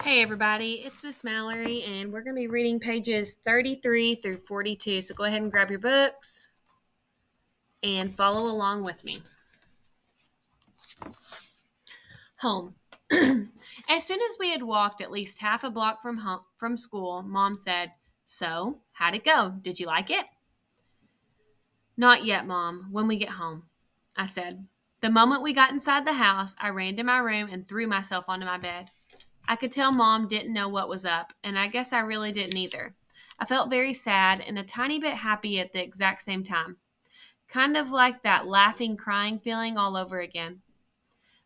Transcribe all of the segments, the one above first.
Hey everybody, it's Miss Mallory, and we're going to be reading pages 33 through 42. So go ahead and grab your books and follow along with me. Home. As soon as we had walked at least half a block from school, Mom said, "So, how'd it go? Did you like it?" "Not yet, Mom. When we get home," I said. The moment we got inside the house, I ran to my room and threw myself onto my bed. I could tell Mom didn't know what was up, and I guess I really didn't either. I felt very sad and a tiny bit happy at the exact same time. Kind of like that laughing, crying feeling all over again.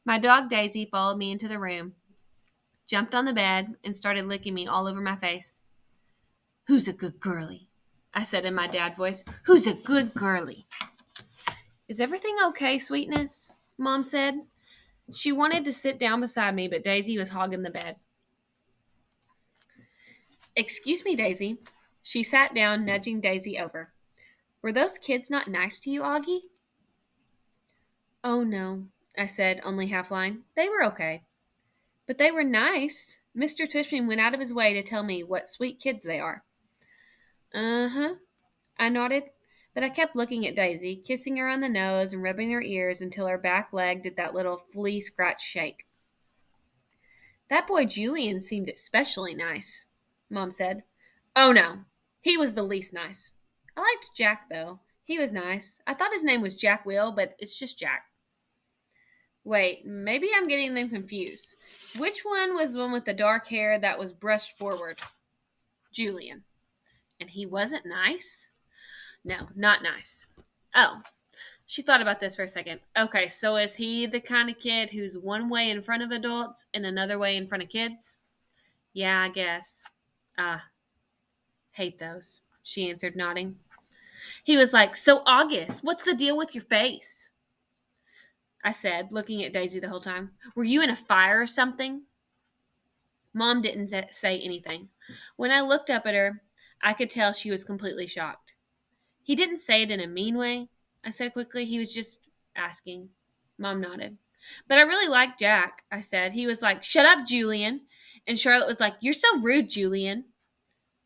My dog Daisy followed me into the room, jumped on the bed, and started licking me all over my face. "Who's a good girlie?" I said in my dad voice. "Who's a good girlie?" "Is everything okay, sweetness?" Mom said. She wanted to sit down beside me, but Daisy was hogging the bed. "Excuse me, Daisy." She sat down, nudging Daisy over. "Were those kids not nice to you, Augie?" "Oh, no," I said, only half lying. "They were okay." "But they were nice. Mr. Twishman went out of his way to tell me what sweet kids they are." "Uh-huh," I nodded, but I kept looking at Daisy, kissing her on the nose and rubbing her ears until her back leg did that little flea scratch shake. "That boy Julian seemed especially nice," Mom said. "Oh, no. He was the least nice. I liked Jack, though. He was nice. I thought his name was Jack Will, but it's just Jack." "Wait, maybe I'm getting them confused. Which one was the one with the dark hair that was brushed forward?" "Julian." "And he wasn't nice?" "No, not nice." "Oh." She thought about this for a second. "Okay, so is he the kind of kid who's one way in front of adults and another way in front of kids?" "Yeah, I guess." "Ah, hate those," she answered, nodding. "He was like, 'So, August, what's the deal with your face?' I said, looking at Daisy the whole time. "Were you in a fire or something?" Mom didn't say anything. When I looked up at her, I could tell she was completely shocked. "He didn't say it in a mean way," I said quickly. "He was just asking." Mom nodded. "But I really liked Jack," I said. "He was like, 'Shut up, Julian.' And Charlotte was like, 'You're so rude, Julian.'"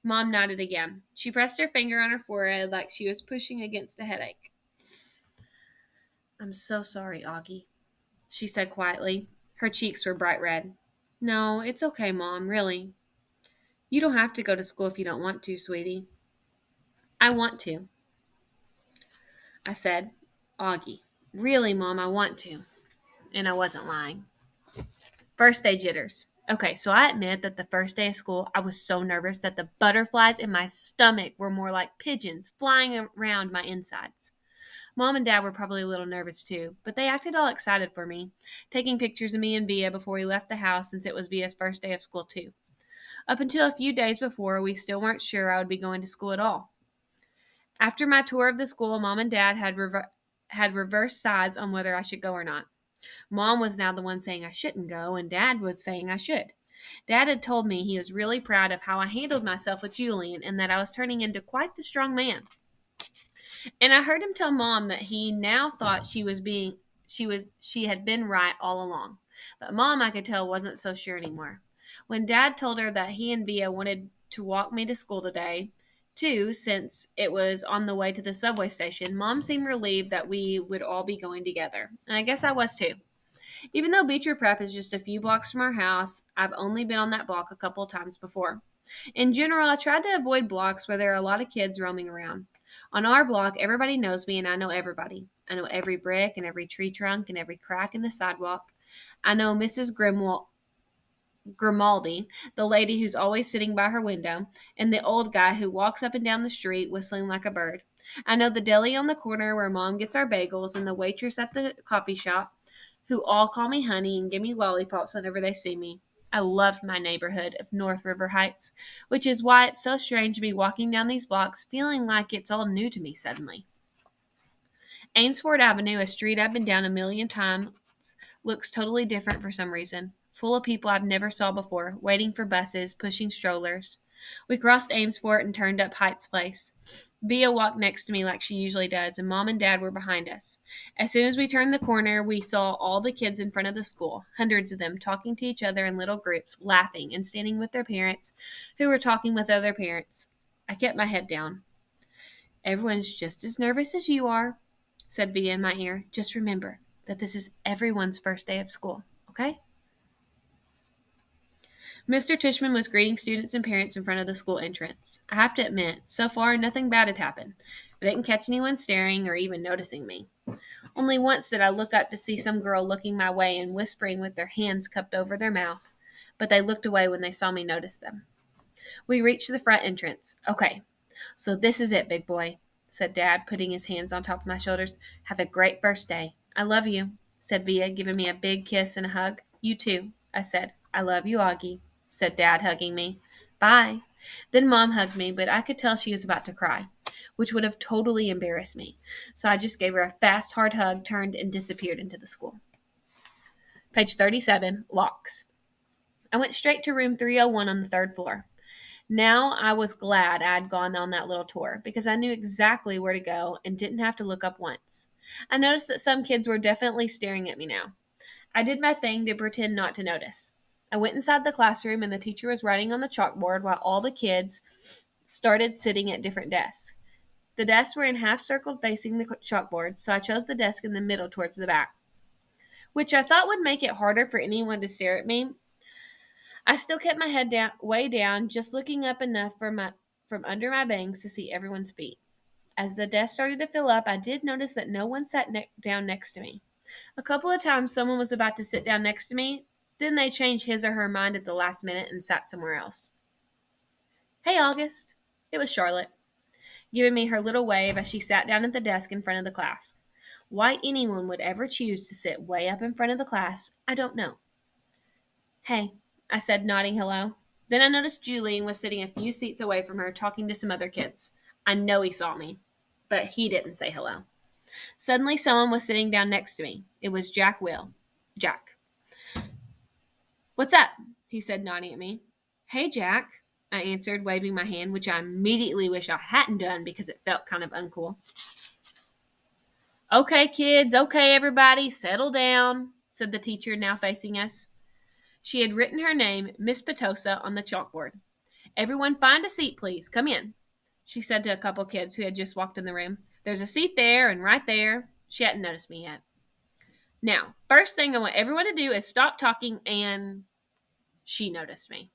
Mom nodded again. She pressed her finger on her forehead like she was pushing against a headache. "I'm so sorry, Augie," she said quietly. Her cheeks were bright red. "No, it's okay, Mom, really. You don't have to go to school if you don't want to, sweetie." "I want to," I said. "Augie, really, Mom, I want to." And I wasn't lying. First day jitters. Okay, so I admit that the first day of school, I was so nervous that the butterflies in my stomach were more like pigeons flying around my insides. Mom and Dad were probably a little nervous too, but they acted all excited for me, taking pictures of me and Via before we left the house since it was Via's first day of school too. Up until a few days before, we still weren't sure I would be going to school at all. After my tour of the school, Mom and Dad had reversed sides on whether I should go or not. Mom was now the one saying I shouldn't go, and Dad was saying I should. Dad had told me he was really proud of how I handled myself with Julian and that I was turning into quite the strong man. And I heard him tell Mom that he now thought she had been right all along. But Mom, I could tell, wasn't so sure anymore. When Dad told her that he and Via wanted to walk me to school today, too, since it was on the way to the subway station, Mom seemed relieved that we would all be going together. And I guess I was too. Even though Beecher Prep is just a few blocks from our house, I've only been on that block a couple of times before. In general, I tried to avoid blocks where there are a lot of kids roaming around. On our block, everybody knows me and I know everybody. I know every brick and every tree trunk and every crack in the sidewalk. I know Mrs. Grimaldi, the lady who's always sitting by her window, and the old guy who walks up and down the street whistling like a bird. I know the deli on the corner where Mom gets our bagels and the waitress at the coffee shop, who all call me honey and give me lollipops whenever they see me. I love my neighborhood of North River Heights, which is why it's so strange to be walking down these blocks feeling like it's all new to me suddenly. Ainsford Avenue, a street I've been down a million times, looks totally different for some reason. Full of people I've never saw before, waiting for buses, pushing strollers. We crossed Amesfort and turned up Heights Place. Via walked next to me like she usually does, and Mom and Dad were behind us. As soon as we turned the corner, we saw all the kids in front of the school, hundreds of them, talking to each other in little groups, laughing, and standing with their parents, who were talking with other parents. I kept my head down. Everyone's just as nervous as you are, said Via in my ear. Just remember that this is everyone's first day of school, okay? Mr. Tishman was greeting students and parents in front of the school entrance. I have to admit, so far nothing bad had happened. I didn't catch anyone staring or even noticing me. Only once did I look up to see some girl looking my way and whispering with their hands cupped over their mouth, but they looked away when they saw me notice them. We reached the front entrance. Okay, so this is it, big boy, said Dad, putting his hands on top of my shoulders. Have a great first day. I love you, said Via, giving me a big kiss and a hug. You too, I said. I love you, Augie, said Dad, hugging me. Bye. Then Mom hugged me, but I could tell she was about to cry, which would have totally embarrassed me. So I just gave her a fast, hard hug, turned, and disappeared into the school. Page 37, locks. I went straight to room 301 on the third floor. Now I was glad I had gone on that little tour because I knew exactly where to go and didn't have to look up once. I noticed that some kids were definitely staring at me now. I did my thing to pretend not to notice. I went inside the classroom and the teacher was writing on the chalkboard while all the kids started sitting at different desks. The desks were in half circle facing the chalkboard, so I chose the desk in the middle towards the back, which I thought would make it harder for anyone to stare at me. I still kept my head way down, just looking up enough from under my bangs to see everyone's feet. As the desk started to fill up, I did notice that no one sat down next to me. A couple of times someone was about to sit down next to me, then they changed his or her mind at the last minute and sat somewhere else. Hey, August. It was Charlotte, giving me her little wave as she sat down at the desk in front of the class. Why anyone would ever choose to sit way up in front of the class, I don't know. Hey, I said, nodding hello. Then I noticed Julian was sitting a few seats away from her, talking to some other kids. I know he saw me, but he didn't say hello. Suddenly, someone was sitting down next to me. It was Jack Will. Jack. What's up? He said, nodding at me. Hey, Jack, I answered, waving my hand, which I immediately wish I hadn't done because it felt kind of uncool. Okay, kids, okay, everybody, settle down, said the teacher, now facing us. She had written her name, Miss Petosa, on the chalkboard. Everyone find a seat, please. Come in, she said to a couple kids who had just walked in the room. There's a seat there and right there. She hadn't noticed me yet. Now, first thing I want everyone to do is stop talking, and she noticed me.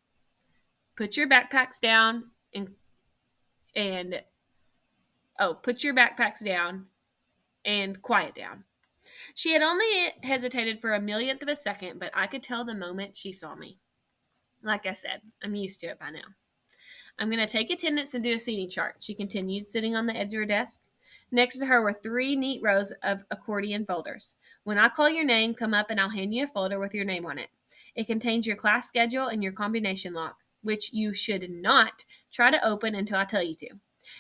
Put your backpacks down put your backpacks down and quiet down. She had only hesitated for a millionth of a second, but I could tell the moment she saw me. Like I said, I'm used to it by now. I'm going to take attendance and do a seating chart, she continued, sitting on the edge of her desk. Next to her were 3 neat rows of accordion folders. When I call your name, come up and I'll hand you a folder with your name on it. It contains your class schedule and your combination lock, which you should not try to open until I tell you to.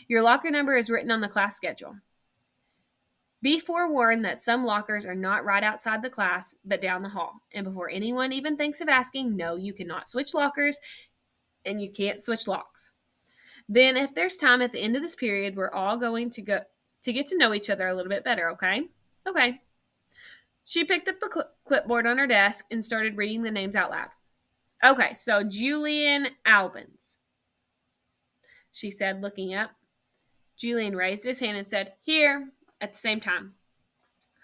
Your locker number is written on the class schedule. Be forewarned that some lockers are not right outside the class, but down the hall. And before anyone even thinks of asking, no, you cannot switch lockers and you can't switch locks. Then, if there's time at the end of this period, we're all going to get to know each other a little bit better, okay? Okay. She picked up the clipboard on her desk and started reading the names out loud. Okay, so Julian Albans, she said, looking up. Julian raised his hand and said, here, at the same time.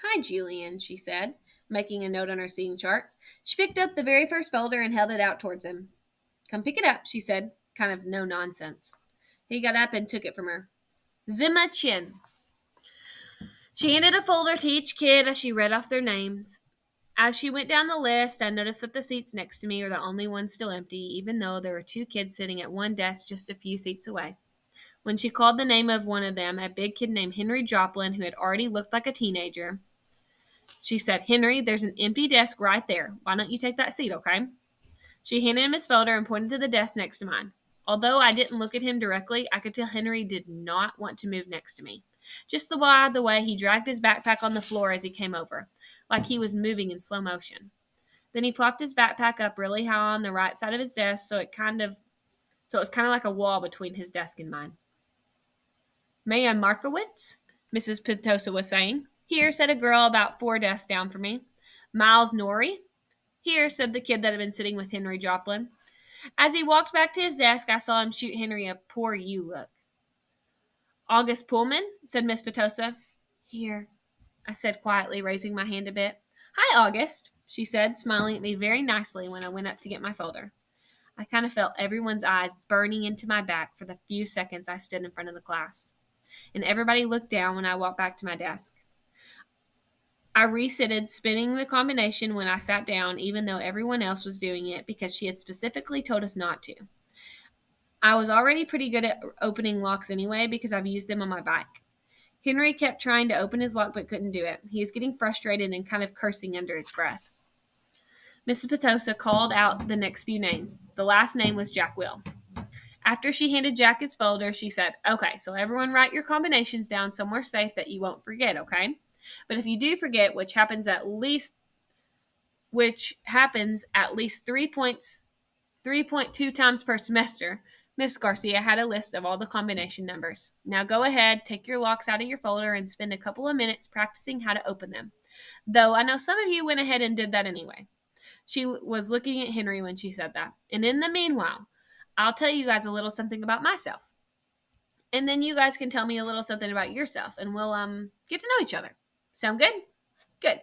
Hi, Julian, she said, making a note on her seating chart. She picked up the very first folder and held it out towards him. Come pick it up, she said, kind of no nonsense. He got up and took it from her. Zimma Chin. She handed a folder to each kid as she read off their names. As she went down the list, I noticed that the seats next to me were the only ones still empty, even though there were 2 kids sitting at one desk just a few seats away. When she called the name of one of them, a big kid named Henry Joplin, who had already looked like a teenager, she said, Henry, there's an empty desk right there. Why don't you take that seat, okay? She handed him his folder and pointed to the desk next to mine. Although I didn't look at him directly, I could tell Henry did not want to move next to me. Just the way he dragged his backpack on the floor as he came over, like he was moving in slow motion. Then he plopped his backpack up really high on the right side of his desk, so it was kind of like a wall between his desk and mine. Maya Markowitz, Mrs. Petosa was saying. Here, said a girl about 4 desks down from me. Miles Norrie. Here, said the kid that had been sitting with Henry Joplin. As he walked back to his desk, I saw him shoot Henry a poor you look. August Pullman, said Miss Petosa. Here, I said quietly, raising my hand a bit. Hi, August, she said, smiling at me very nicely when I went up to get my folder. I kind of felt everyone's eyes burning into my back for the few seconds I stood in front of the class. And everybody looked down when I walked back to my desk. I resitted spinning the combination when I sat down, even though everyone else was doing it because she had specifically told us not to. I was already pretty good at opening locks anyway because I've used them on my bike. Henry kept trying to open his lock but couldn't do it. He was getting frustrated and kind of cursing under his breath. Mrs. Petosa called out the next few names. The last name was Jack Will. After she handed Jack his folder, she said, okay, so everyone write your combinations down somewhere safe that you won't forget, okay? But if you do forget, which happens at least 3.2 times per semester, Miss Garcia had a list of all the combination numbers. Now go ahead, take your locks out of your folder and spend a couple of minutes practicing how to open them. Though I know some of you went ahead and did that anyway. She was looking at Henry when she said that. And in the meanwhile, I'll tell you guys a little something about myself. And then you guys can tell me a little something about yourself, and we'll get to know each other. Sound good? Good.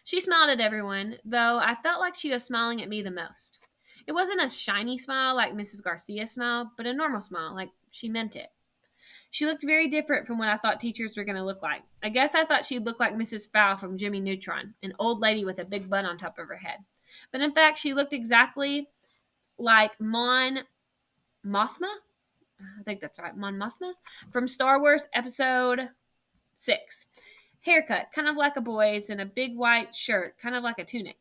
She smiled at everyone, though I felt like she was smiling at me the most. It wasn't a shiny smile like Mrs. Garcia's smile, but a normal smile, like she meant it. She looked very different from what I thought teachers were going to look like. I guess I thought she'd look like Mrs. Fowl from Jimmy Neutron, an old lady with a big bun on top of her head. But in fact, she looked exactly like Mon Mothma? I think that's right, Mon Mothma? From Star Wars Episode 6. Haircut, kind of like a boy's, and a big white shirt, kind of like a tunic.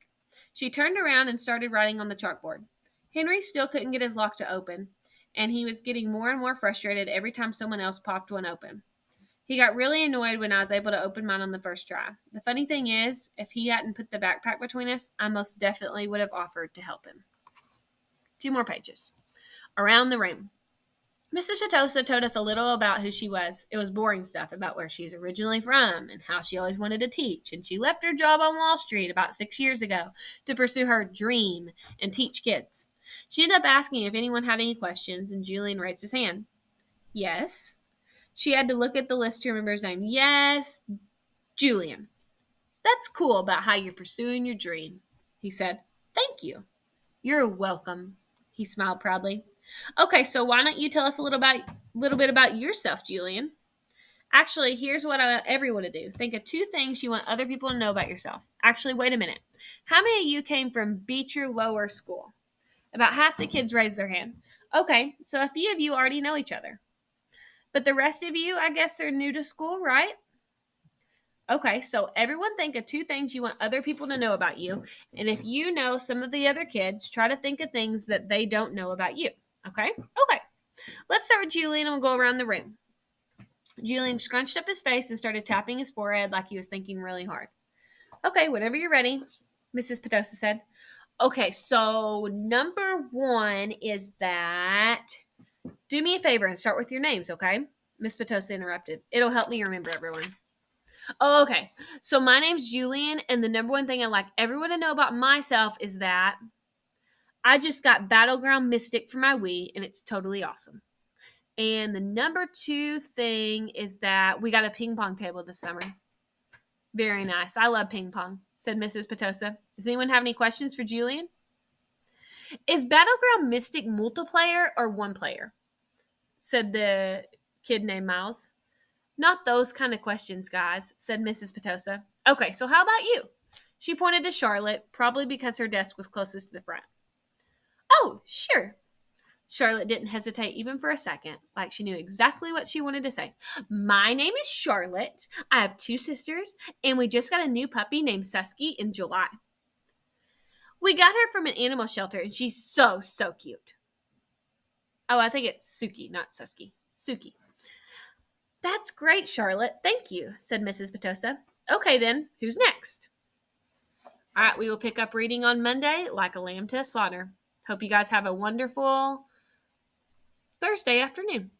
She turned around and started writing on the chalkboard. Henry still couldn't get his lock to open, and he was getting more and more frustrated every time someone else popped one open. He got really annoyed when I was able to open mine on the first try. The funny thing is, if he hadn't put the backpack between us, I most definitely would have offered to help him. 2 more pages. Around the room. Mrs. Petosa told us a little about who she was. It was boring stuff about where she was originally from and how she always wanted to teach. And she left her job on Wall Street about 6 years ago to pursue her dream and teach kids. She ended up asking if anyone had any questions, and Julian raised his hand. Yes. She had to look at the list to remember his name. Yes, Julian. That's cool about how you're pursuing your dream, he said. Thank you. You're welcome, he smiled proudly. Okay, so why don't you tell us a little bit about yourself, Julian? Actually, here's what I want everyone to do. Think of 2 things you want other people to know about yourself. Actually, wait a minute. How many of you came from Beecher Lower School? About half the kids raised their hand. Okay, so a few of you already know each other. But the rest of you, I guess, are new to school, right? Okay, so everyone think of 2 things you want other people to know about you. And if you know some of the other kids, try to think of things that they don't know about you. Okay? Okay. Let's start with Julian and we'll go around the room. Julian scrunched up his face and started tapping his forehead like he was thinking really hard. Okay, whenever you're ready, Mrs. Petosa said. Okay, so number 1 is that... Do me a favor and start with your names, okay? Miss Petosa interrupted. It'll help me remember everyone. Oh, okay. So my name's Julian, and the number 1 thing I'd like everyone to know about myself is that I just got Battleground Mystic for my Wii, and it's totally awesome. And the number 2 thing is that we got a ping pong table this summer. Very nice. I love ping pong, said Mrs. Petosa. Does anyone have any questions for Julian? Is Battleground Mystic multiplayer or 1 player? Said the kid named Miles. Not those kind of questions, guys, said Mrs. Petosa. Okay, so how about you? She pointed to Charlotte, probably because her desk was closest to the front. Oh, sure. Charlotte didn't hesitate even for a second, like she knew exactly what she wanted to say. My name is Charlotte. I have 2 sisters, and we just got a new puppy named Susky in July. We got her from an animal shelter, and she's so cute. Oh, I think it's Suki, not Susky. Suki. That's great, Charlotte. Thank you, said Mrs. Petosa. Okay, then, who's next? All right, we will pick up reading on Monday, like a lamb to a slaughter. Hope you guys have a wonderful Thursday afternoon.